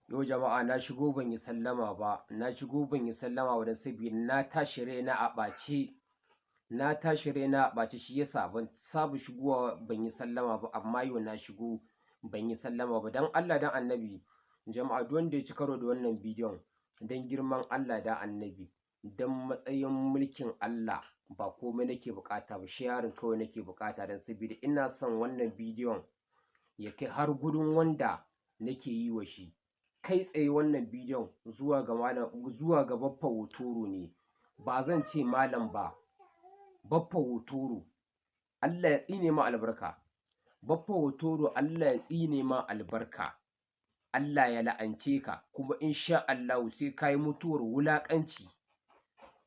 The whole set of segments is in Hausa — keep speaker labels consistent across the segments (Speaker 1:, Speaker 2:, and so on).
Speaker 1: Yau jama'a na shigo ban yi sallama ba, na shigo ban yi sallama ba don saboda na tashi raina a ɓace. Na tashi raina a ɓace shi yasa ban saba shigowa ban yi sallama ba amma yau na shigo ban yi sallama ba. Don Allah don Annabi jama'a duk wanda ya ci karo da wannan bidiyon don girman Allah da Annabi don matsayin mulkin Allah ba komai nake bukata ba, sharing kawai nake bukata don saboda ina son wannan bidiyon ya kai har gurin wanda nake yi wa shi. Kai tsaye wannan bidiyon zuwa ga malam, zuwa ga Baffa Hotoro ne, ba zan ce malam ba. Baffa Hotoro Allah ya tsine ma albarka. Baffa Hotoro Allah ya tsine ma albarka. Allah ya la'ance ka kuma insha Allah sai ka yi mutuwar wulaƙanci.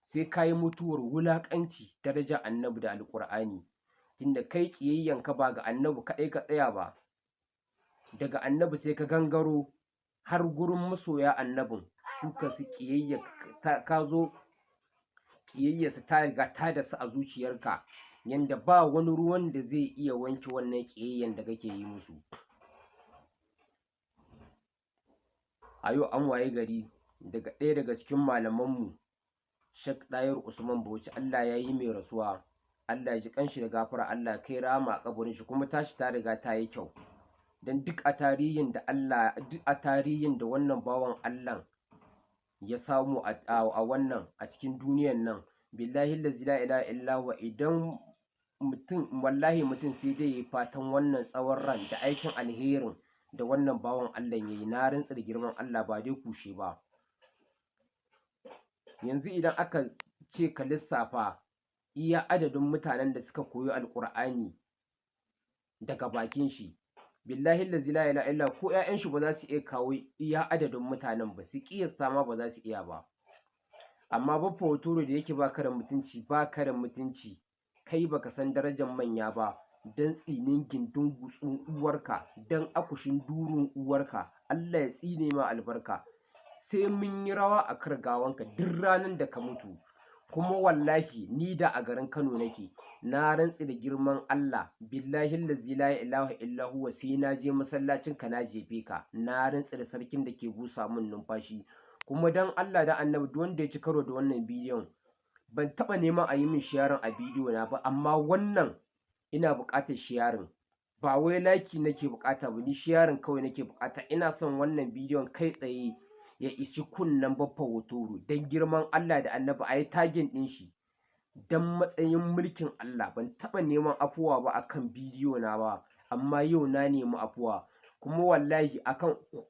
Speaker 1: Sai ka yi mutuwar wulaƙanci daraja Annabi da Alƙur'ani. Tunda kai ƙiyayyanka ba ga Annabi kaɗai ka tsaya ba. Daga Annabi sai ka gangaro har gurin masoya Annabin suka su ƙiyayya ka zo ƙiyayyarsa ta riga ta dasu a zuciyarka yanda ba wani ruwan da zai iya wanke wannan ƙiyayyan da kake yi musu. A yau an waye gari daga ɗaya daga cikin malamanmu Sheikh Ɗahir Usman Bauchi Allah ya yi mai rasuwa. Allah ya ji ƙanshi da gafara, Allah ya kai rahama a kabarin shi kuma tashi ta riga ta yi kyau. Dan duk a tarihin da wannan bawan Allah ya samu a wannan a cikin duniyan nan billahi la ilaha illa huwa idan mutum wallahi mutum sai dai yi fatan wannan tsawon ran da aikin alherin da wannan bawan Allah yayi na rantsa da girman Allah ba dai kushe ba. Yanzu idan aka ce ka lissafa iya adadin mutanen da suka koyi alƙur'ani daga bakin shi billahi allazi la ilaha illa ko ƴaƴan shi ba za su iya kawo iya adadin mutanen ba, su kiyasta ma ba za su iya ba. Amma Baffa Hotoro da yake baka da mutunci, baka da mutunci, kai baka san darajar manya ba, dan tsinin gindin gutsun uwarka, dan akushin durun uwarka, Allah ya tsine ma albarka. Sai mun yi rawa a kar gawanka duk ranar da ka mutu. Kuma wallahi ni da a garin Kano nake, na rantse da girman Allah billahi allazi la ilaha illa huwa sai na je masallacin ka na jefe ka, na rantse da sarkin da ke busa min numfashi. Kuma dan Allah da Annabi duk wanda ya ci karo da wannan bidiyon ban taɓa neman a yi min sharing a bidiyo na ba amma wannan ina buƙatar sharing. Ba wai like nake buƙata ba, ni sharing kawai nake buƙata. Ina son wannan bidiyon kai tsaye ya isi kunnen Baffa Hotoro don girman Allah da Annabi a yi tagin ɗin shi don matsayin mulkin Allah. Ban taɓa neman afuwa ba akan bidiyo na ba amma yau na nemi afuwa kuma wallahi akan